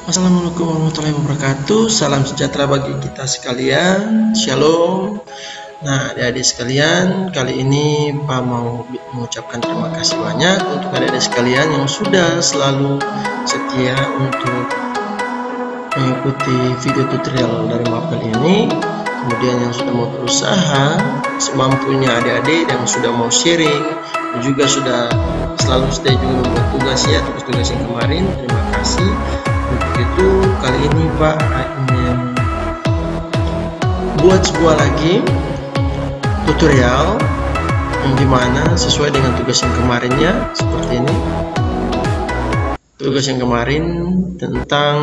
Assalamualaikum warahmatullahi wabarakatuh. Salam sejahtera bagi kita sekalian. Shalom. Nah, adik-adik sekalian, kali ini Pak mau mengucapkan terima kasih banyak untuk adik-adik sekalian yang sudah selalu setia untuk mengikuti video tutorial dari Mapel ini. Kemudian yang sudah mau berusaha semampunya adik-adik yang sudah mau sharing dan juga sudah selalu stay juga membuat tugas ya, tugas-tugas yang kemarin. Terima kasih. Untuk itu kali ini Pak ingin buat sebuah lagi tutorial yang dimana sesuai dengan tugas yang kemarinnya seperti ini. Tugas yang kemarin tentang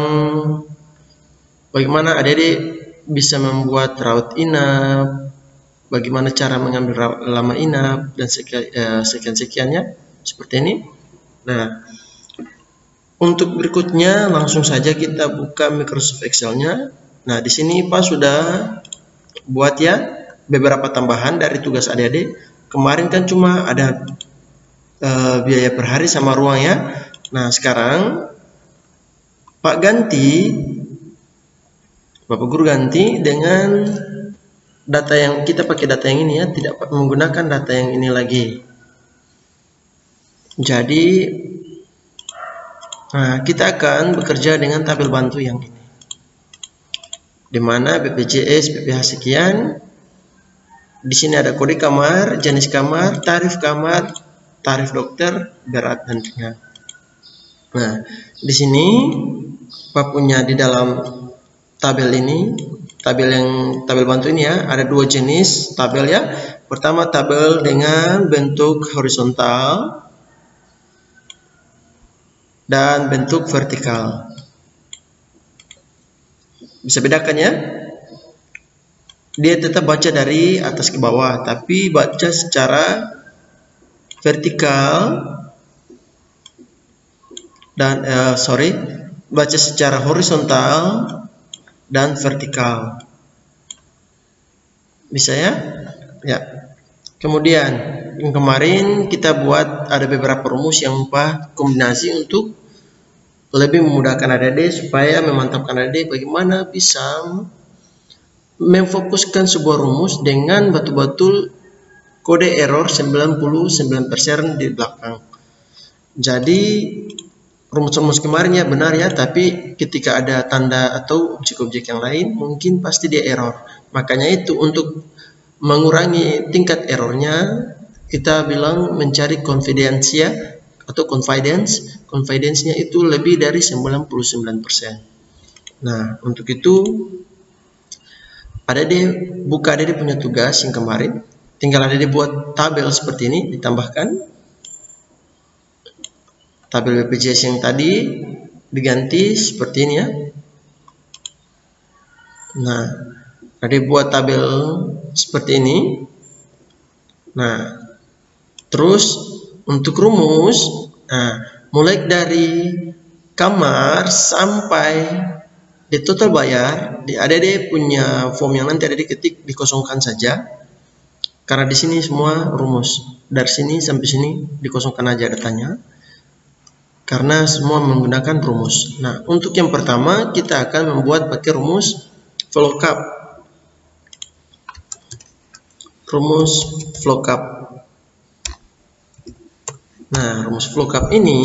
bagaimana adik-adik bisa membuat rawat inap, bagaimana cara mengambil lama inap dan sekian-sekiannya seperti ini. Nah, untuk berikutnya langsung saja kita buka Microsoft Excel-nya. Nah, di sini Pak sudah buat ya beberapa tambahan dari tugas adik-adik. Kemarin kan cuma ada biaya per hari sama ruang ya. Nah, sekarang Bapak Guru ganti dengan data yang kita pakai data yang ini ya, tidak menggunakan data yang ini lagi. Jadi kita akan bekerja dengan tabel bantu yang ini, di mana BPJS, BPH sekian. Di sini ada kode kamar, jenis kamar, tarif dokter, berat dan ringan. Nah, di sini Pak punya di dalam tabel ini, tabel bantu ini ya, ada dua jenis tabel ya. Pertama tabel dengan bentuk horizontal dan bentuk vertikal. Bisa bedakan ya? Dia tetap baca dari atas ke bawah, tapi baca secara vertikal dan baca secara horizontal dan vertikal. Bisa ya? Ya. Kemudian yang kemarin kita buat ada beberapa rumus yang Pak kombinasi untuk lebih memudahkan adik-adik supaya memantapkan adik-adik bagaimana bisa memfokuskan sebuah rumus dengan betul-betul kode error 99% di belakang. Jadi rumus-rumus kemarin ya benar ya, tapi ketika ada tanda atau objek-objek yang lain mungkin pasti dia error. Makanya itu untuk mengurangi tingkat errornya kita bilang mencari confidence ya, atau confidence-nya itu lebih dari 99%. Nah, untuk itu buka adik punya tugas yang kemarin, tinggal adik buat tabel seperti ini, ditambahkan tabel BPJS yang tadi diganti seperti ini ya. Nah, adik buat tabel seperti ini. Nah, terus untuk rumus, mulai dari kamar sampai di total bayar, adik punya form yang nanti adik ketik dikosongkan saja. Karena di sini semua rumus, dari sini sampai sini dikosongkan aja datanya. Karena semua menggunakan rumus. Nah, untuk yang pertama kita akan membuat pakai rumus VLOOKUP. Rumus VLOOKUP. Nah, rumus VLOOKUP ini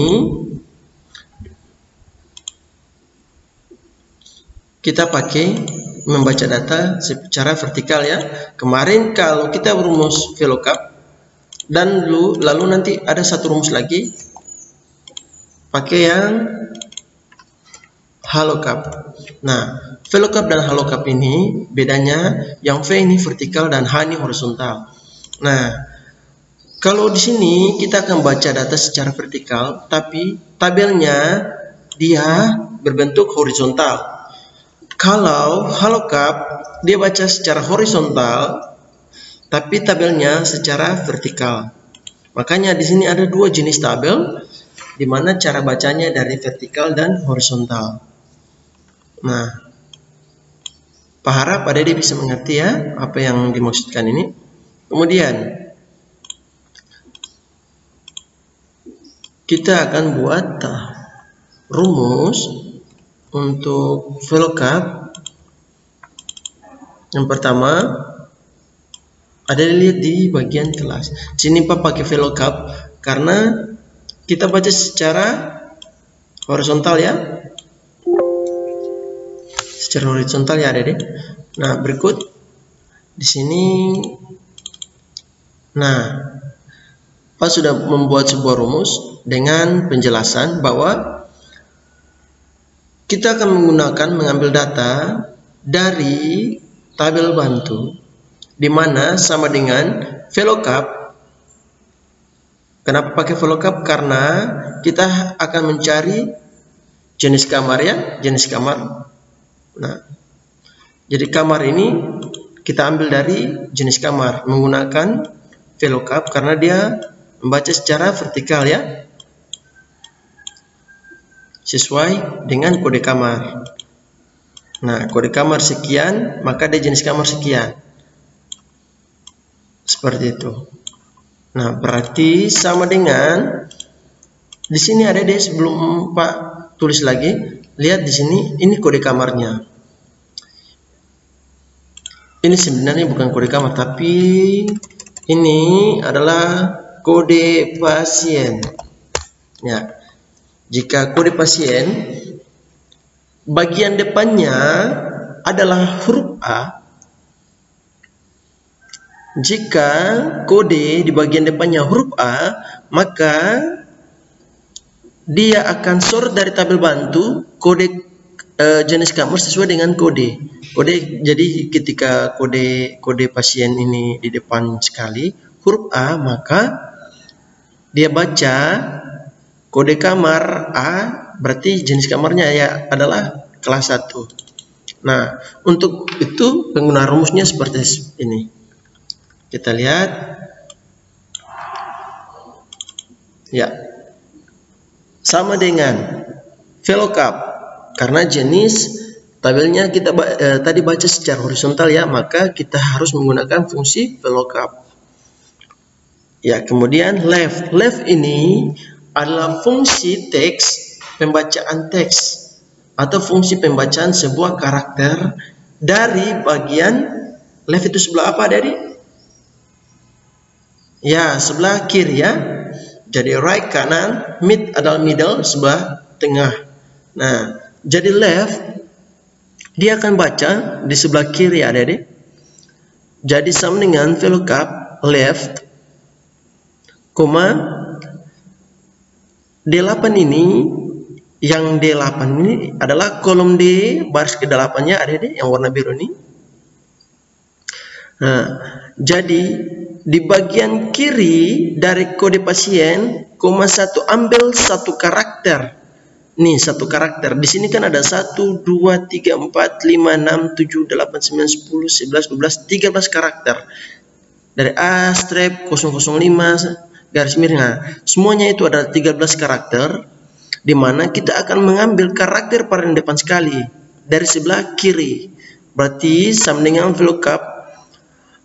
kita pakai membaca data secara vertikal ya. Kemarin kalau kita rumus VLOOKUP dan lalu nanti ada satu rumus lagi pakai yang HLOOKUP. Nah, VLOOKUP dan HLOOKUP ini bedanya yang V ini vertikal dan H ini horizontal. Nah, kalau di sini kita akan baca data secara vertikal, tapi tabelnya dia berbentuk horizontal. Kalau HLOOKUP dia baca secara horizontal, tapi tabelnya secara vertikal. Makanya di sini ada dua jenis tabel, di mana cara bacanya dari vertikal dan horizontal. Nah, Pak harap adik bisa mengerti ya apa yang dimaksudkan ini. Kemudian kita akan buat rumus untuk VLOOKUP yang pertama ada dilihat di bagian kelas. Sini Pak pakai VLOOKUP karena kita baca secara horizontal ya. Secara horizontal ya Adik. Nah, berikut di sini. Nah, Pak sudah membuat sebuah rumus dengan penjelasan bahwa kita akan mengambil data dari tabel bantu, di mana sama dengan VLOOKUP. Kenapa pakai VLOOKUP? Karena kita akan mencari jenis kamar ya, jenis kamar. Nah, jadi kamar ini kita ambil dari jenis kamar menggunakan VLOOKUP karena dia membaca secara vertikal ya, sesuai dengan kode kamar. Nah, kode kamar sekian, maka dia jenis kamar sekian. Seperti itu. Nah, berarti sama dengan di sini ada deh, sebelum Pak tulis lagi, lihat di sini ini kode kamarnya. Ini sebenarnya bukan kode kamar, tapi ini adalah kode pasien. Ya, jika kode pasien bagian depannya adalah huruf A, jika kode di bagian depannya huruf A, maka dia akan sort dari tabel bantu kode jenis kamar sesuai dengan kode. Jadi ketika kode pasien ini di depan sekali huruf A, maka dia baca kode kamar A, berarti jenis kamarnya ya adalah kelas 1. Nah, untuk itu penggunaan rumusnya seperti ini. Kita lihat. Ya. Sama dengan VLOOKUP karena jenis tabelnya kita tadi baca secara horizontal ya, maka kita harus menggunakan fungsi VLOOKUP. Ya, kemudian left. Left ini adalah fungsi teks, pembacaan teks atau fungsi pembacaan sebuah karakter dari bagian left itu sebelah apa dari? Ya, sebelah kiri ya. Jadi right kanan, mid adalah middle, sebelah tengah. Nah, jadi left dia akan baca di sebelah kiri ya Adik. Jadi sama dengan VLOOKUP left, D8 ini, yang D8 ini adalah kolom D baris ke-8-nya Adik yang warna biru ini. Nah, jadi di bagian kiri dari kode pasien, satu ambil satu karakter. Nih, satu karakter. Di sini kan ada 1, 2, 3, 4, 5, 6, 7, 8, 9, 10, 11, 12, 13 karakter. Dari A strip 005 garis miring. Nah, semuanya itu ada 13 karakter, di mana kita akan mengambil karakter paling depan sekali dari sebelah kiri. Berarti sama dengan VLOOKUP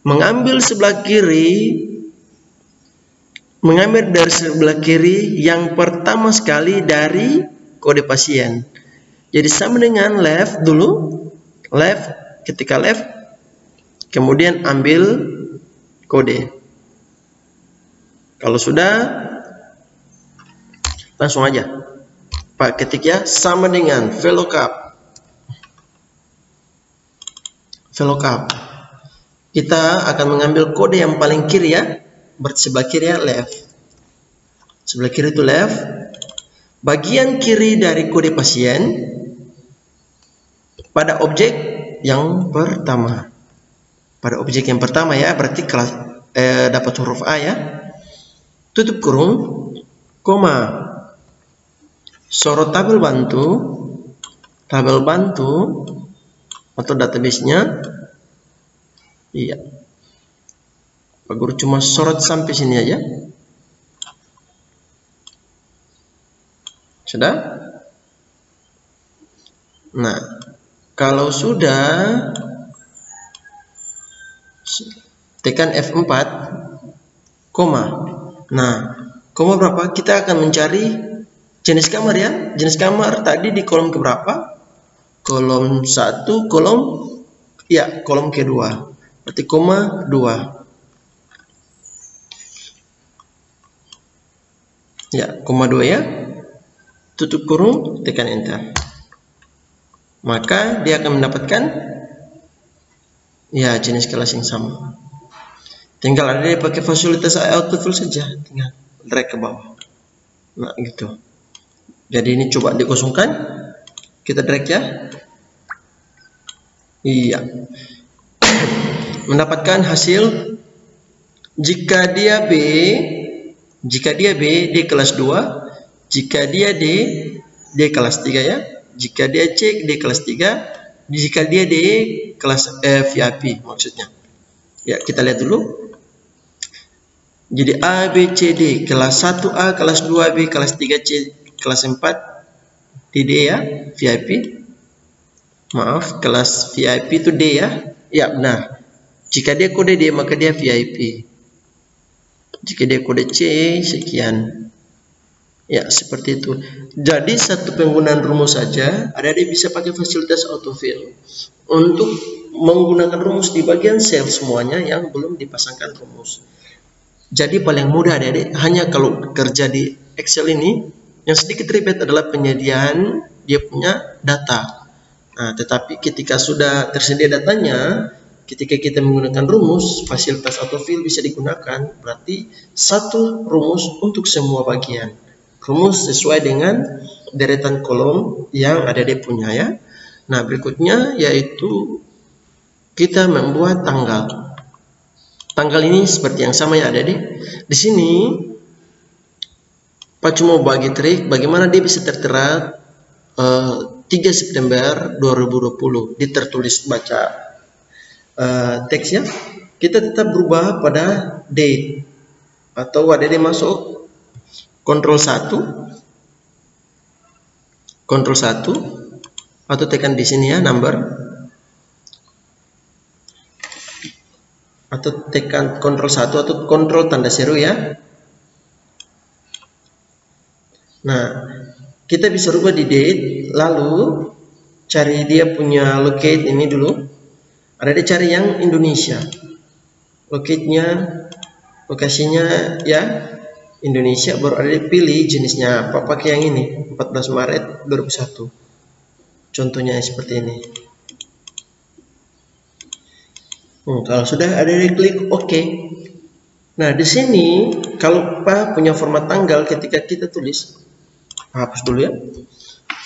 mengambil dari sebelah kiri yang pertama sekali dari kode pasien. Jadi sama dengan left dulu, left, ketika left kemudian ambil kode. Kalau sudah langsung aja Pak ketik ya, sama dengan VLOOKUP. Kita akan mengambil kode yang paling kiri ya, berarti sebelah kiri ya, left. Sebelah kiri itu left. Bagian kiri dari kode pasien pada objek yang pertama. Pada objek yang pertama ya, berarti kelas dapat huruf A ya. Tutup kurung, koma, sorot tabel bantu atau database-nya. Iya, Pak Guru cuma sorot sampai sini aja. Sudah? Nah, kalau sudah, tekan F4, koma. Nah, koma berapa? Kita akan mencari jenis kamar ya. Jenis kamar tadi di kolom keberapa? kolom 1, kolom kedua, berarti koma 2. Ya, koma 2 ya. Tutup kurung, tekan enter. Maka dia akan mendapatkan ya jenis kelas yang sama. Tinggal ada dia pakai fasilitas autofill saja, tinggal drag ke bawah. Nah, gitu. Jadi ini coba dikosongkan. Kita drag ya. Iya. Mendapatkan hasil jika dia B di kelas 2, jika dia D kelas 3 ya. Jika dia C D kelas 3, jika dia D kelas VIP maksudnya. Ya, kita lihat dulu. Jadi A, B, C, D kelas 1A, kelas 2B, kelas 3C, kelas 4 D ya, VIP. Maaf, kelas VIP itu D ya. Ya, benar. Jika dia kode D maka dia VIP. Jika dia kode C, sekian. Ya, seperti itu. Jadi satu penggunaan rumus saja, adik-adik bisa pakai fasilitas autofill untuk menggunakan rumus di bagian sel semuanya yang belum dipasangkan rumus. Jadi paling mudah adik-adik, hanya kalau kerja di Excel ini, yang sedikit ribet adalah penyediaan dia punya data. Nah, tetapi ketika sudah tersedia datanya, ketika kita menggunakan rumus, fasilitas autofill bisa digunakan, berarti satu rumus untuk semua bagian. Rumus sesuai dengan deretan kolom yang ada di punya ya. Nah, berikutnya yaitu kita membuat tanggal. Tanggal ini seperti yang sama ya adik-adik. Di sini Pak cuma bagi trik bagaimana dia bisa tertera 3 September 2020 ditertulis baca teksnya. Kita tetap berubah pada date atau adik-adik masuk Ctrl 1 atau tekan di sini ya number, atau tekan Ctrl 1 atau Ctrl tanda seru ya. Nah, kita bisa rubah di date, lalu cari dia punya locate ini dulu. Ada dia cari yang Indonesia. Lokasinya ya Indonesia, baru ada pilih jenisnya apa, pakai yang ini 14 Maret 2001. Contohnya seperti ini. Kalau sudah ada klik OK. Nah, di sini kalau Pak punya format tanggal ketika kita tulis, hapus dulu ya.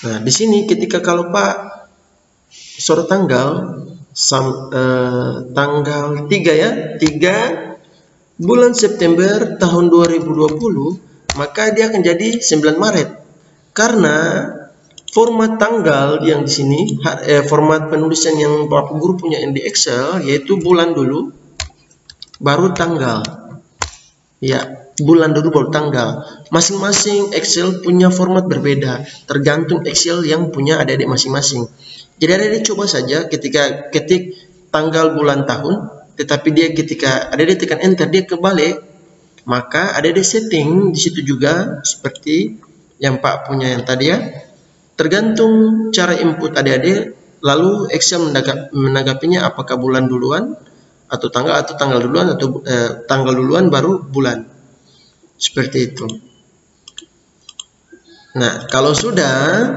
Nah, di sini ketika kalau Pak sorot tanggal tanggal 3 ya, 3 bulan September tahun 2020, maka dia akan jadi 9 Maret. Karena format tanggal yang di sini, format penulisan yang Bapak Guru punya di Excel, yaitu bulan dulu, baru tanggal. Ya, bulan dulu baru tanggal. Masing-masing Excel punya format berbeda, tergantung Excel yang punya adik-adik masing-masing. Jadi adik-adik coba saja ketika ketik tanggal bulan tahun, tetapi dia ketika ada dia tekan enter dia kebalik, maka ada di setting di situ juga seperti yang Pak punya yang tadi ya. Tergantung cara input adik-adik, lalu Excel menanggapinya apakah bulan duluan atau tanggal duluan atau tanggal duluan baru bulan. Seperti itu. Nah, kalau sudah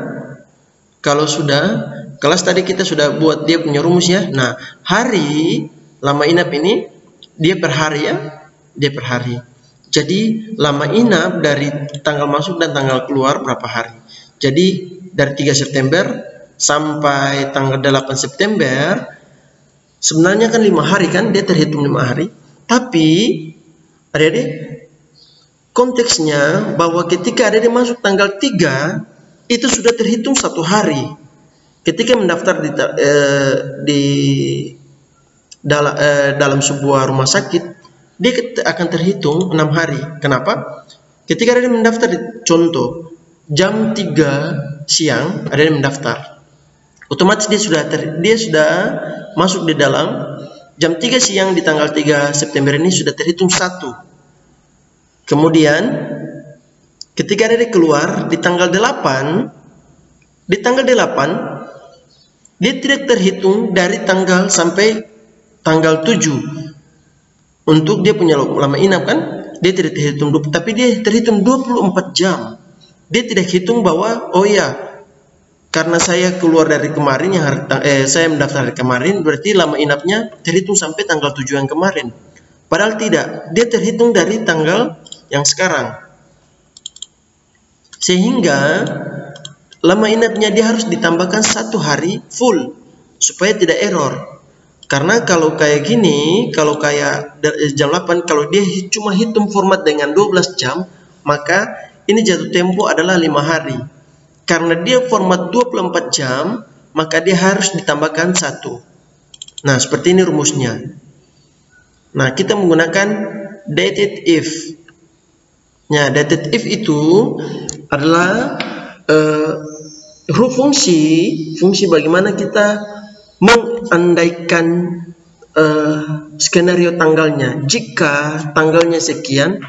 kelas tadi kita sudah buat dia punya rumus ya. Nah, hari lama inap ini dia per hari ya, dia per hari. Jadi lama inap dari tanggal masuk dan tanggal keluar berapa hari. Jadi dari 3 September sampai tanggal 8 September sebenarnya kan 5 hari kan, dia terhitung 5 hari. Tapi adik-adik konteksnya bahwa ketika adik-adik masuk tanggal 3 itu sudah terhitung 1 hari. Ketika mendaftar dalam sebuah rumah sakit, dia akan terhitung 6 hari. Kenapa? Ketika ada yang mendaftar, contoh jam 3 siang ada yang mendaftar, otomatis dia sudah masuk di dalam jam 3 siang di tanggal 3 September ini sudah terhitung 1. Kemudian ketika ada yang keluar di tanggal 8, dia tidak terhitung dari tanggal sampai tanggal 7 untuk dia punya lama inap kan, dia tidak terhitung, tapi dia terhitung 24 jam. Dia tidak hitung bahwa oh ya, karena saya keluar dari kemarin saya mendaftar dari kemarin, berarti lama inapnya terhitung sampai tanggal 7 yang kemarin. Padahal tidak, dia terhitung dari tanggal yang sekarang. Sehingga lama inapnya dia harus ditambahkan 1 hari full supaya tidak error. Karena kalau kayak gini, kalau kayak jam 8, kalau dia cuma hitung format dengan 12 jam, maka ini jatuh tempo adalah 5 hari. Karena dia format 24 jam, maka dia harus ditambahkan 1. Nah, seperti ini rumusnya. Nah, kita menggunakan dated if. Nah, dated if itu adalah fungsi bagaimana kita mengandaikan skenario tanggalnya. Jika tanggalnya sekian,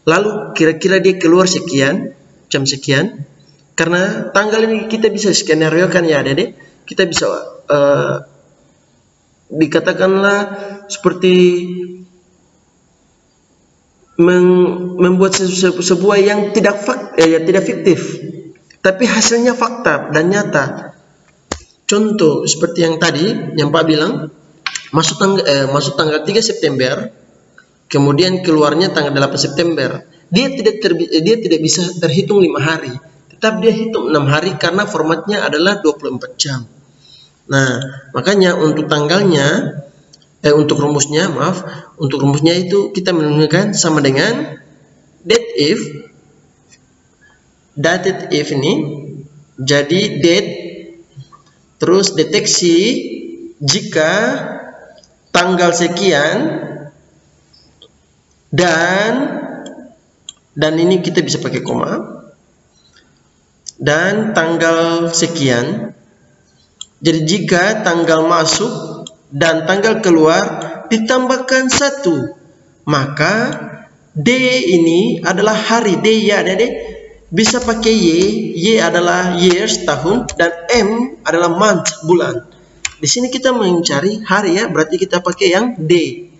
lalu kira-kira dia keluar sekian, jam sekian. Karena tanggal ini kita bisa skenario kan ya Dede, kita bisa dikatakanlah seperti membuat sebuah yang tidak fiktif, tapi hasilnya fakta dan nyata. Contoh seperti yang tadi yang Pak bilang, masuk tanggal 3 September, kemudian keluarnya tanggal 8 September. Dia tidak bisa terhitung 5 hari, tetap dia hitung 6 hari karena formatnya adalah 24 jam. Nah, makanya untuk tanggalnya untuk rumusnya itu kita menggunakan sama dengan dated if ini. Jadi date terus deteksi jika tanggal sekian dan ini kita bisa pakai koma, dan tanggal sekian. Jadi jika tanggal masuk dan tanggal keluar ditambahkan 1, maka D ini adalah hari. D ya Dede, bisa pakai Y adalah years, tahun, dan M adalah month, bulan. Di sini kita mencari hari ya, berarti kita pakai yang day.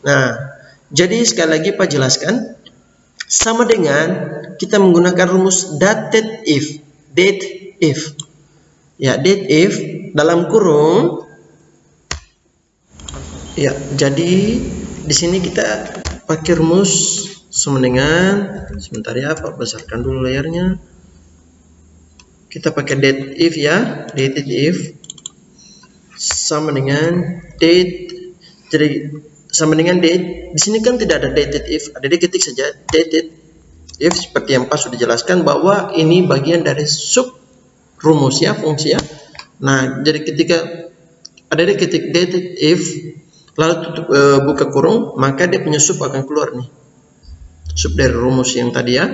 Nah, jadi sekali lagi Pak jelaskan, sama dengan kita menggunakan rumus dated if, date if. Ya, date if dalam kurung. Ya, jadi di sini kita pakai rumus sama dengan, sebentar ya Pak, besarkan dulu layarnya. Kita pakai date if ya, dated if sama dengan date. Jadi sama dengan date. Di sini kan tidak ada dated if, ada ketik saja dated if seperti yang Pak sudah jelaskan bahwa ini bagian dari sub rumus ya, fungsi ya. Nah, jadi ketika ada ketik dated if lalu tutup buka kurung, maka dia punya sub akan keluar nih, sub dari rumus yang tadi ya,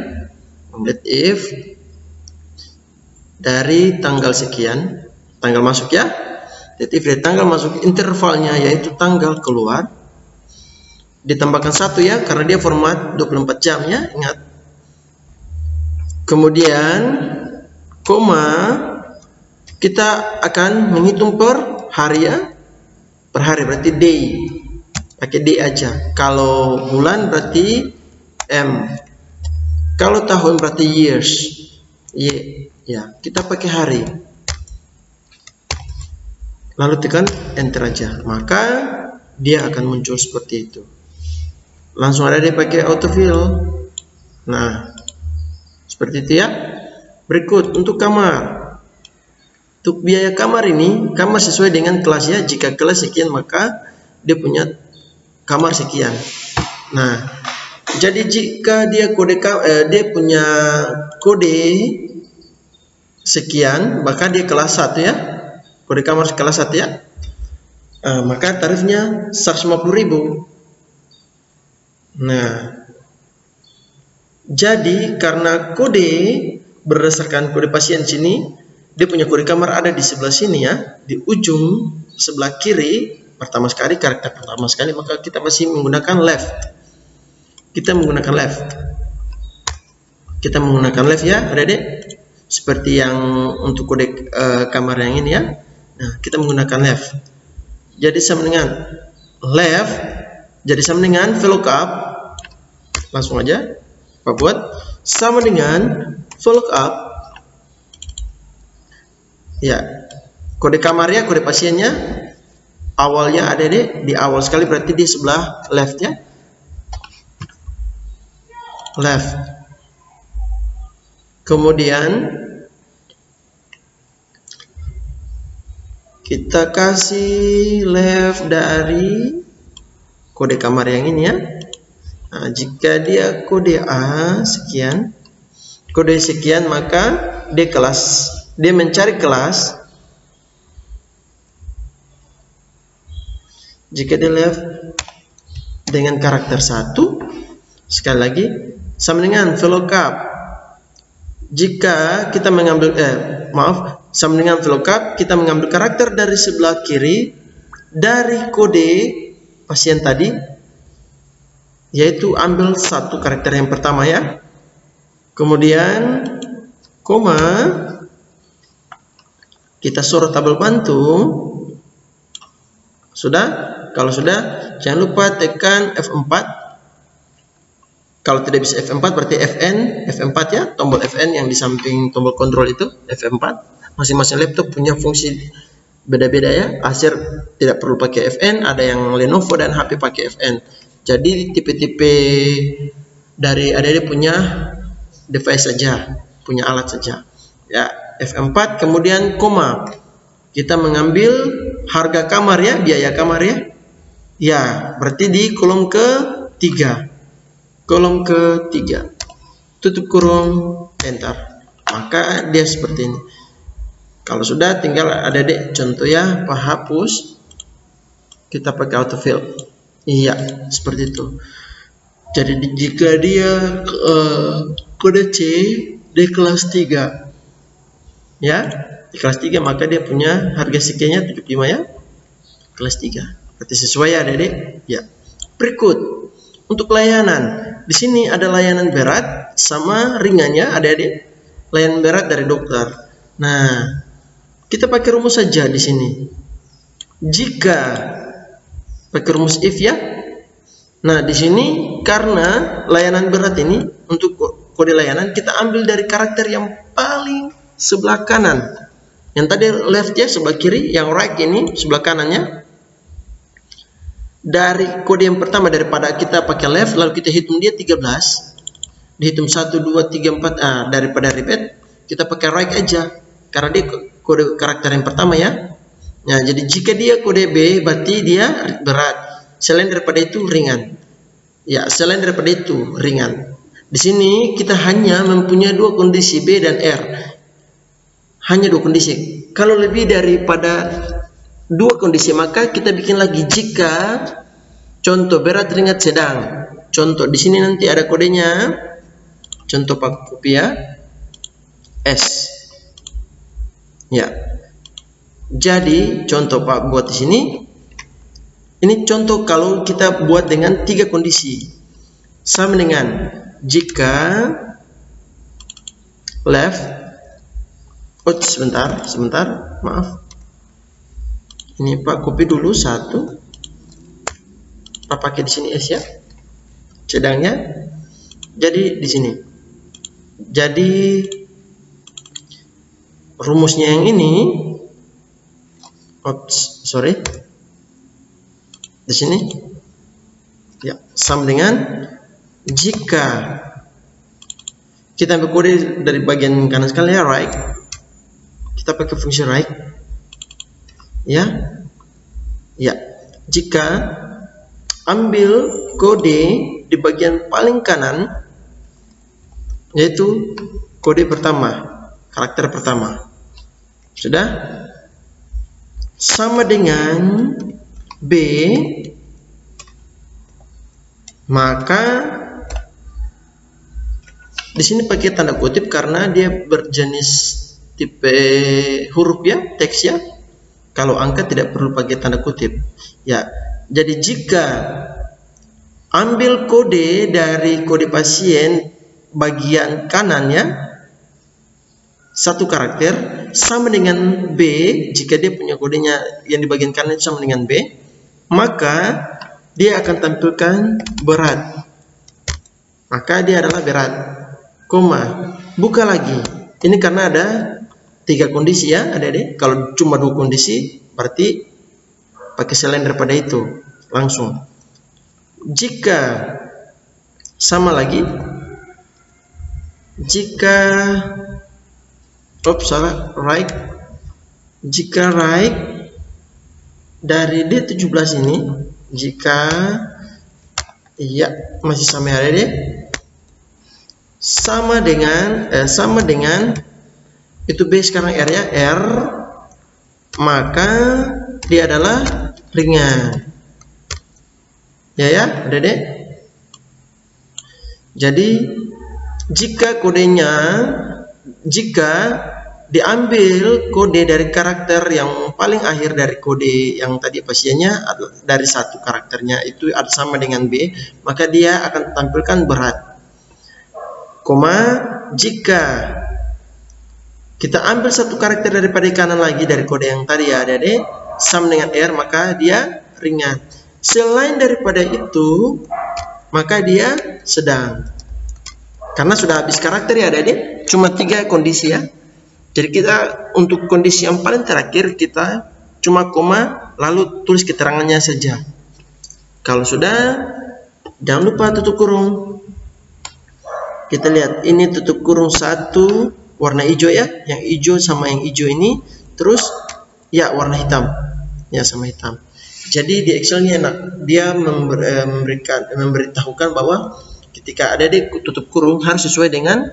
dated if dari tanggal sekian, tanggal masuk ya, dated if dari tanggal masuk, intervalnya yaitu tanggal keluar, ditambahkan 1 ya, karena dia format 24 jam ya, ingat. Kemudian koma, kita akan menghitung per hari ya, per hari berarti day, pakai day aja. Kalau bulan berarti M, kalau tahun berarti years, Y ya, kita pakai hari, lalu tekan enter aja, maka dia akan muncul seperti itu. Langsung ada dia pakai autofill. Nah, seperti itu ya. Berikut untuk kamar. Untuk biaya kamar ini, kamar sesuai dengan kelasnya. Jika kelas sekian, maka dia punya kamar sekian. Nah, jadi jika dia dia punya kode sekian, maka dia kelas 1 ya. Kode kamar kelas 1 ya. Maka tarifnya 150.000. Nah, jadi karena kode berdasarkan kode pasien sini, dia punya kode kamar ada di sebelah sini ya, di ujung sebelah kiri pertama sekali, karakter pertama sekali, maka kita masih menggunakan left. Kita menggunakan left ya, Adik-adik. seperti yang untuk kode kamar yang ini ya. Nah, kita menggunakan left. Jadi sama dengan left, jadi sama dengan VLOOKUP. Langsung aja Pak buat sama dengan VLOOKUP. Ya, kode kamarnya, kode pasiennya awalnya ada di awal sekali, berarti di sebelah left ya. Left. Kemudian kita kasih left dari kode kamar yang ini ya. Nah, jika dia kode A sekian, kode sekian, maka dia kelas, dia mencari kelas. Jika dia left dengan karakter 1, sekali lagi sama dengan VLOOKUP. Jika kita mengambil sama dengan VLOOKUP, kita mengambil karakter dari sebelah kiri dari kode pasien tadi, yaitu ambil satu karakter yang pertama ya, kemudian koma, kita sorot tabel bantu. Sudah? Kalau sudah, jangan lupa tekan F4. Kalau tidak bisa F4 berarti F4 ya, tombol Fn yang di samping tombol kontrol itu F4. Masing-masing laptop punya fungsi beda-beda ya. Acer tidak perlu pakai Fn, ada yang Lenovo dan HP pakai Fn. Jadi tipe-tipe dari adik-adik punya device saja, punya alat saja. Ya, F4 kemudian koma. Kita mengambil harga kamar ya, biaya kamar ya. Ya, berarti di kolom ke-3. Kolom ke-3, tutup kurung, enter, maka dia seperti ini. Kalau sudah, tinggal adik-adik contoh ya, Pak hapus, kita pakai autofill. Iya, seperti itu. Jadi jika dia kode C di kelas 3 ya, di kelas 3, maka dia punya harga sekiannya 75 ya, kelas 3. Berarti sesuai ya adik-adik ya. Berikut untuk layanan. Di sini ada layanan berat sama ringannya, adik-adik. Layanan berat dari dokter. Nah, kita pakai rumus saja di sini. Jika pakai rumus if ya. Nah, di sini karena layanan berat ini untuk kode layanan kita ambil dari karakter yang paling sebelah kanan. Yang tadi left ya sebelah kiri, yang right ini sebelah kanannya. Dari kode yang pertama, daripada kita pakai left lalu kita hitung dia 13, dihitung 1 2 3 4, daripada repeat kita pakai right aja karena dia kode karakter yang pertama ya. Nah, jadi jika dia kode B berarti dia berat, selain daripada itu ringan ya, selain daripada itu ringan. Di sini kita hanya mempunyai dua kondisi B dan R, hanya dua kondisi. Kalau lebih daripada dua kondisi maka kita bikin lagi. Jika contoh berat, ringan, sedang, contoh di sini nanti ada kodenya, contoh Pak kopi ya, S ya. Jadi contoh Pak buat di sini, ini contoh kalau kita buat dengan 3 kondisi sama dengan jika left, sebentar maaf, ini Pak copy dulu satu, Pak pakai di sini S ya, sedangnya. Jadi di sini, jadi rumusnya yang ini, di sini ya, sama dengan jika kita ambil kode dari bagian kanan sekali ya, right, kita pakai fungsi right ya. Jika ambil kode di bagian paling kanan, yaitu kode pertama, karakter pertama, sudah sama dengan B, maka di sini pakai tanda kutip karena dia berjenis tipe huruf ya, teks ya. Kalau angka tidak perlu pakai tanda kutip ya. Jadi jika ambil kode dari kode pasien bagian kanannya satu karakter sama dengan B, jika dia punya kodenya yang di bagian kanan sama dengan B, maka dia akan tampilkan berat. Maka dia adalah berat. Koma, buka lagi. Ini karena ada 3 kondisi ya, adik-adik. Kalau cuma 2 kondisi, berarti pakai selain daripada itu langsung. Jika sama lagi, jika right, jika right dari D17 ini, jika iya masih sama ya adik, sama dengan itu B sekarang R ya, R, maka dia adalah ringan ya adik. Jadi jika kodenya, jika diambil kode dari karakter yang paling akhir dari kode yang tadi pasiennya dari satu karakternya itu sama dengan B, maka dia akan tampilkan berat. Koma, jika kita ambil satu karakter daripada kanan lagi dari kode yang tadi ya adik, sama dengan R, maka dia ringan. Selain daripada itu, maka dia sedang. Karena sudah habis karakter ya adik, cuma 3 kondisi ya. Jadi kita untuk kondisi yang paling terakhir kita cuma koma lalu tulis keterangannya saja. Kalau sudah, jangan lupa tutup kurung. Kita lihat ini tutup kurung 1 warna hijau ya, yang hijau sama yang hijau ini, terus ya warna hitam ya sama hitam. Jadi di Excel-nya enak, dia memberitahukan bahwa ketika ada di tutup kurung harus sesuai dengan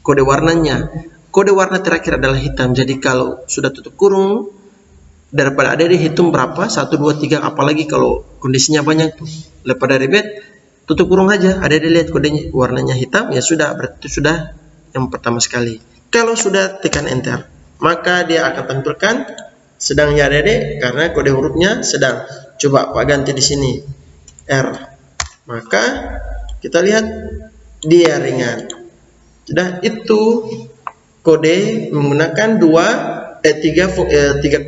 kode warnanya. Kode warna terakhir adalah hitam. Jadi kalau sudah tutup kurung, daripada ada dihitung berapa, 1, 2, 3, apalagi kalau kondisinya banyak tuh, lepas dari bed tutup kurung aja. Ada dilihat kodenya warnanya hitam, ya sudah, berarti sudah yang pertama sekali. Kalau sudah tekan enter, maka dia akan tampilkan sedang ya adik, karena kode hurufnya sedang. Coba Pak ganti di sini R, maka kita lihat dia ringan. Sudah, itu kode menggunakan 3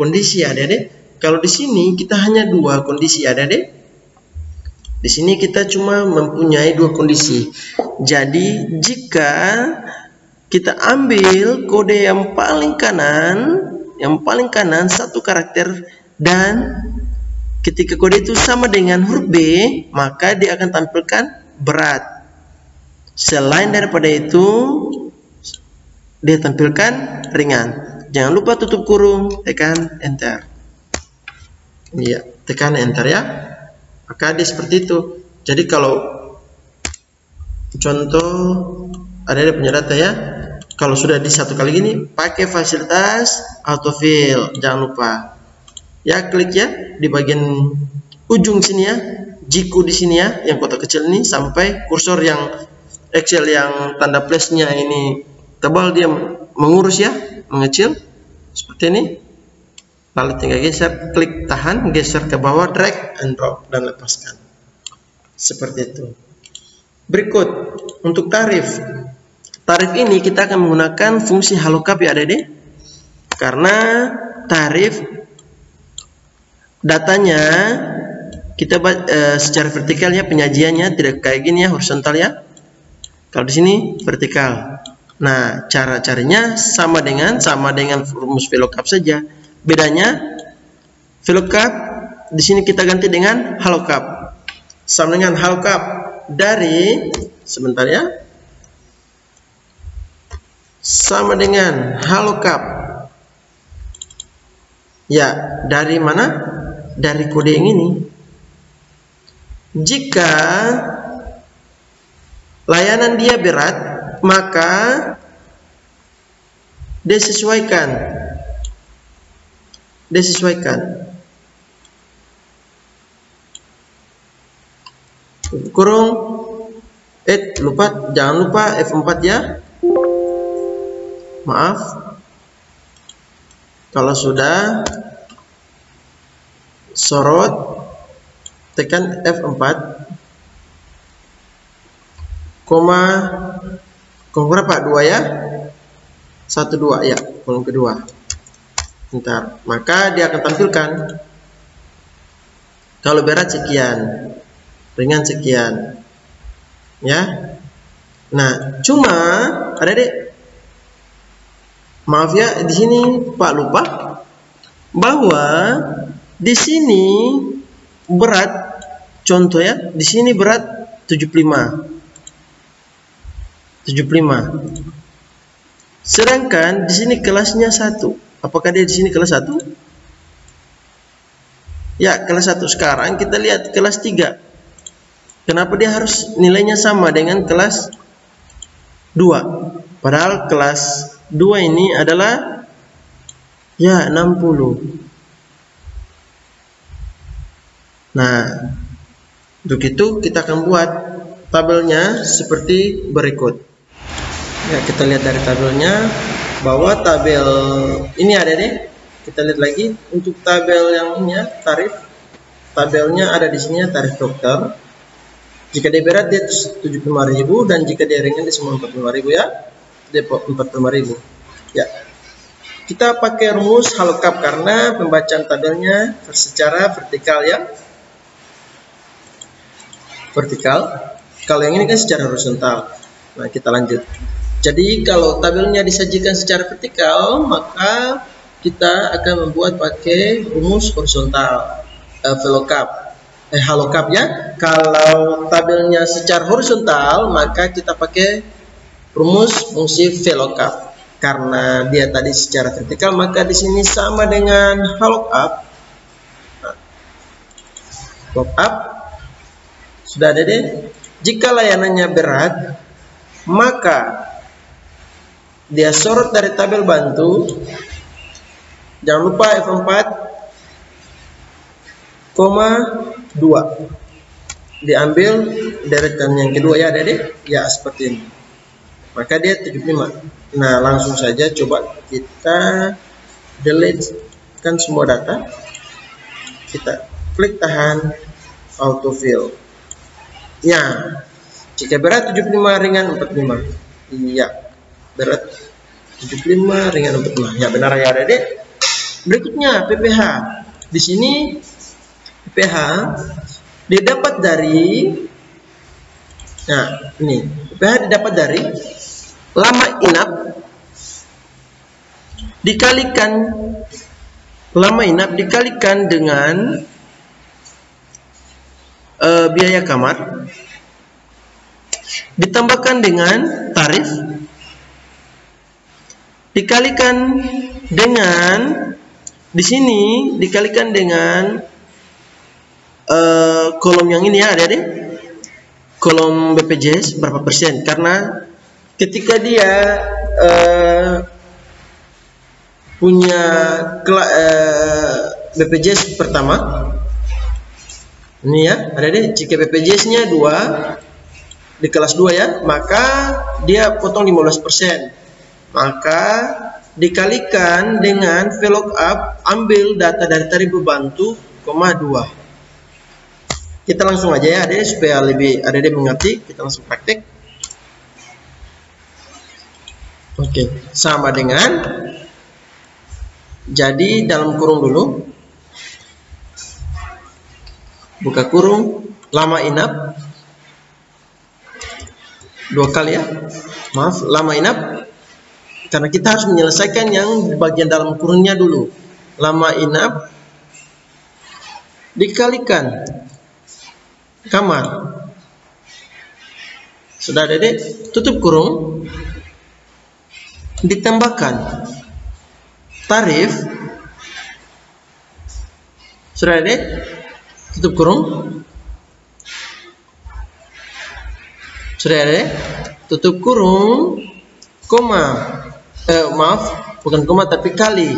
kondisi ya adik. Kalau di sini kita hanya 2 kondisi ya adik. Di sini kita cuma mempunyai 2 kondisi. Jadi jika kita ambil kode yang paling kanan satu karakter, dan ketika kode itu sama dengan huruf B, maka dia akan tampilkan berat. Selain daripada itu, dia tampilkan ringan. Jangan lupa tutup kurung, tekan enter. Iya, tekan enter ya. Maka dia seperti itu. Jadi kalau contoh ada punya data ya, kalau sudah di satu kali gini, pakai fasilitas autofill. Jangan lupa ya, klik ya di bagian ujung sini ya, jiku di sini ya, yang kotak kecil ini, sampai kursor yang Excel yang tanda plus-nya ini tebal, dia mengurus ya, mengecil seperti ini. Lalu tinggal geser, klik tahan, geser ke bawah, drag and drop, dan lepaskan seperti itu. Berikut untuk tarif. Tarif ini kita akan menggunakan fungsi halokap ya adik, karena tarif datanya kita secara vertikal ya, penyajiannya tidak kayak gini ya, horizontal ya. Kalau di sini vertikal. Nah, cara carinya sama dengan rumus VLOOKUP saja. Bedanya VLOOKUP di sini kita ganti dengan halokap. Sama dengan halokap dari, sebentar ya, sama dengan halokap ya, dari mana? Dari kode yang ini. Jika layanan dia berat, maka disesuaikan. Kurung jangan lupa F4 ya. Maaf. Kalau sudah sorot, tekan F4. Koma berapa? 2 ya. 1, 2 ya, kolom kedua. Bentar, maka dia akan tampilkan kalau berat sekian, ringan sekian, ya. Nah, cuma adik-adik, maaf ya, di sini Pak lupa bahwa di sini berat, contoh ya, di sini berat 75. Sedangkan di sini kelasnya 1. Apakah dia di sini kelas 1? Ya, kelas 1. Sekarang kita lihat kelas 3. Kenapa dia harus nilainya sama dengan kelas 2? Padahal kelas 2 ini adalah ya 60. Nah, untuk itu kita akan buat tabelnya seperti berikut. Ya, kita lihat dari tabelnya bahwa tabel ini ada deh. Kita lihat lagi untuk tabel yang ini ya, tarif. Tabelnya ada di sini ya, tarif dokter. Jika dia berat dia 75.000 dan jika dia ringan dia semua 45.000 ya. Dia 45.000. Ya. Kita pakai rumus halokap karena pembacaan tabelnya secara vertikal ya. Vertikal. Kalau yang ini kan secara horizontal. Nah, kita lanjut. Jadi kalau tabelnya disajikan secara vertikal, maka kita akan membuat pakai rumus horizontal, halokap ya. Kalau tabelnya secara horizontal, maka kita pakai rumus fungsi VLOOKUP. Karena dia tadi secara vertikal, maka di sini sama dengan halokap. Lookup sudah ada deh. Jika layanannya berat, maka dia sorot dari tabel bantu. Jangan lupa F4,2 diambil deretan yang kedua ya adik-adik. Ya seperti ini. Maka dia 75. Nah, langsung saja coba kita delete kan semua data. Kita klik tahan autofill. Ya, jika berat 75 ringan 45. Iya, berat 75 ringan 45. Ya benar ya adik. Berikutnya PPH. Di sini PPH didapat dari, nah ini PPH didapat dari lama inap dikalikan dengan biaya kamar ditambahkan dengan tarif dikalikan dengan di sini dikalikan dengan kolom yang ini ya adik-adik, kolom BPJS berapa persen, karena ketika dia punya BPJS pertama ini ya adik-adik, jika BPJS nya 2 di kelas 2 ya, maka dia potong 15%. Maka dikalikan dengan VLOOKUP, ambil data dari tarif pembantu, 2. Kita langsung aja ya adik, supaya lebih adik mengerti. Kita langsung praktek. Oke, sama dengan, jadi dalam kurung dulu, buka kurung, lama inap 2 kali ya, maaf, lama inap, karena kita harus menyelesaikan yang bagian dalam kurungnya dulu. Lama inap dikalikan kamar. Sudah ada deh, tutup kurung, ditambahkan tarif. Sudah ada deh, tutup kurung. Sudah ada deh, tutup kurung, maaf, bukan koma tapi kali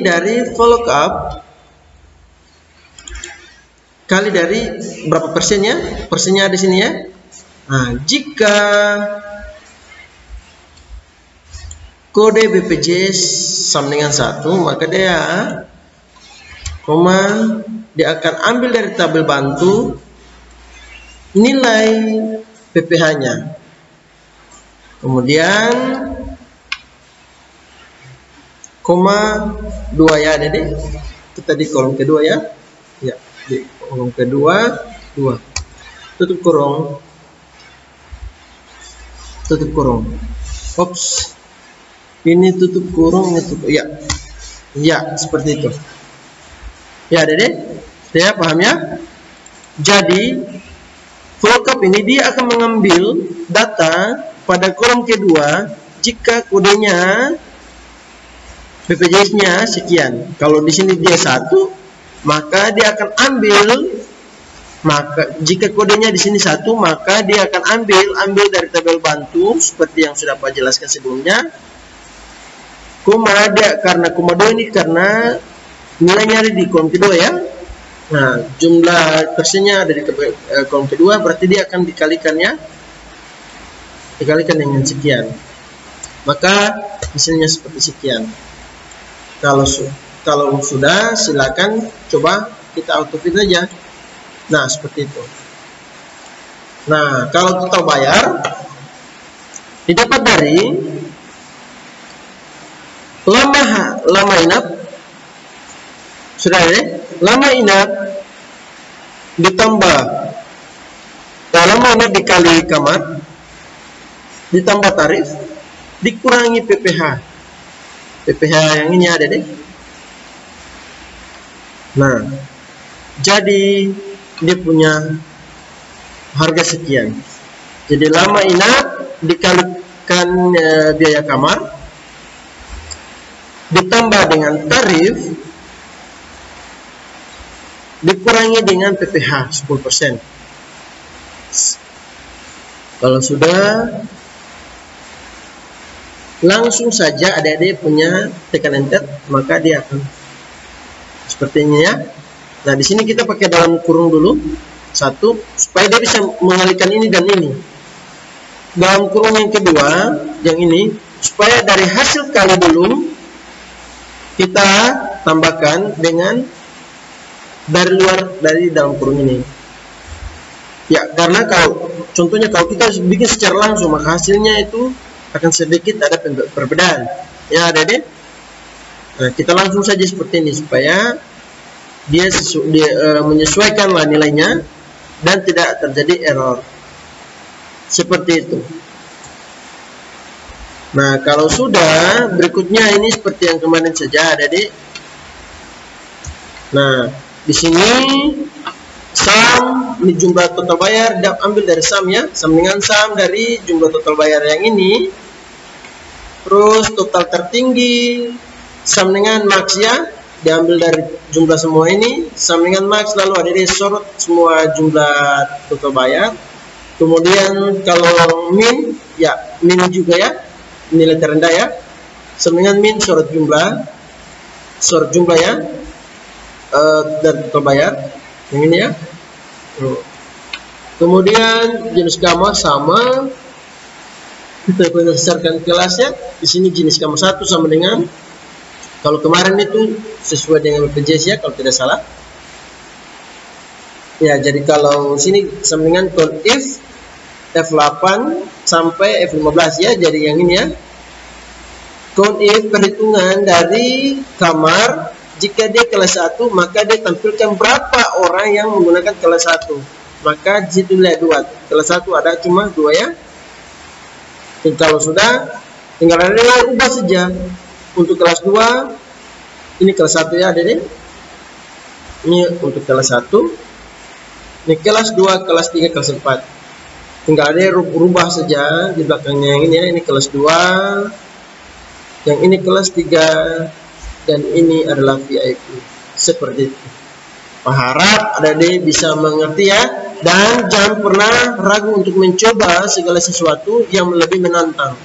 dari VLOOKUP, kali dari berapa persennya? Persennya di sini ya. Nah, jika kode BPJS sama dengan 1, maka dia dia akan ambil dari tabel bantu nilai PPH-nya. Kemudian koma 2 ya Dede. Kita di kolom kedua ya. Ya, di kolom kedua 2. Tutup kurung. Tutup kurung. Ops. Ini tutup kurung itu. Ya. Ya, seperti itu. Ya, Dede. Ya, paham ya? Jadi, VLOOKUP ini dia akan mengambil data pada kolom kedua jika kodenya BPJS-nya sekian. Kalau di sini dia 1, maka dia akan ambil, maka jika kodenya di sini 1, maka dia akan ambil dari tabel bantu seperti yang sudah Pak jelaskan sebelumnya. Koma dia karena koma 2 ini karena nilainya ada di kolom kedua ya. Nah, jumlah persennya ada di kolom kedua, berarti dia akan dikalikannya, dikalikan dengan sekian. Maka hasilnya seperti sekian. Kalau sudah, silakan coba kita autofit aja. Nah, seperti itu. Nah, kalau total bayar didapat dari lama inap. Sudah ya? Lama inap ditambah lama inap dikali kamar ditambah tarif dikurangi PPh. PPh yang ini ada deh. Nah, jadi dia punya harga sekian. Jadi lama inap dikalikan biaya kamar ditambah dengan tarif dikurangi dengan PPh 10%. Kalau sudah, langsung saja adik-adik punya tekan enter, maka dia akan seperti ini ya. Nah, di sini kita pakai dalam kurung dulu 1 supaya dia bisa mengalihkan ini dan ini. Dalam kurung yang kedua, yang ini, supaya dari hasil kali dulu kita tambahkan dengan dari dalam kurung ini. Ya, karena contohnya kalau kita bikin secara langsung, maka hasilnya itu akan sedikit ada perbedaan. Ya, Adik-adik. Nah, kita langsung saja seperti ini supaya dia menyesuaikanlah nilainya dan tidak terjadi error. Seperti itu. Nah, kalau sudah, berikutnya ini seperti yang kemarin saja, Adik-adik. Nah, di sini sum, ini jumlah total bayar, ambil dari sum ya, sum dengan sum dari jumlah total bayar yang ini. Terus total tertinggi, sum dengan max ya, diambil dari jumlah semua ini, sum dengan max, lalu ada di sorot semua jumlah total bayar. Kemudian kalau min, ya min juga ya, nilai terendah ya, sum dengan min, sorot jumlah ya, dari total bayar, yang ini ya. Kemudian jenis kamar sama, kita berdasarkan kelasnya. Di sini jenis kamar 1 sama dengan, kalau kemarin itu sesuai dengan BPJS ya, kalau tidak salah. Ya, jadi kalau sini sama dengan count if F8 sampai F15 ya, jadi yang ini ya. Count if perhitungan dari kamar, jika dia kelas 1, maka dia tampilkan berapa orang yang menggunakan kelas 1. Maka di situ lihat 2. Kelas 1 ada cuma 2 ya. Dan kalau sudah, tinggal ada ubah saja. Untuk kelas 2, ini kelas 1 ya, Adik. Ini untuk kelas 1. Ini kelas 2, kelas 3, kelas 4. Tinggal ada rubah saja di belakangnya yang ini ya. Ini kelas 2. Yang ini kelas 3. Dan ini adalah VIP. Seperti itu. Harap adik-adik bisa mengerti ya. Dan jangan pernah ragu untuk mencoba segala sesuatu yang lebih menantang.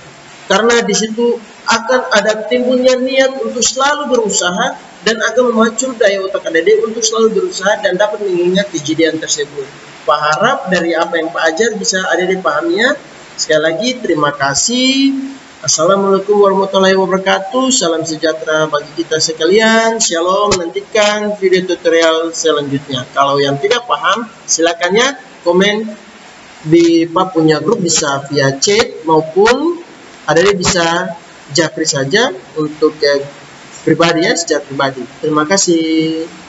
Karena di situ akan ada timbulnya niat untuk selalu berusaha dan akan memacu daya otak adik-adik untuk selalu berusaha dan dapat mengingat kejadian tersebut. Pak harap dari apa yang Pak ajar bisa adik-adik pahaminya. Sekali lagi terima kasih. Assalamualaikum warahmatullahi wabarakatuh. Salam sejahtera bagi kita sekalian. Shalom. Nantikan video tutorial selanjutnya. Kalau yang tidak paham, silakan ya komen di Pak punya grup, bisa via chat maupun ada bisa japri saja untuk pribadi ya, secara pribadi. Terima kasih.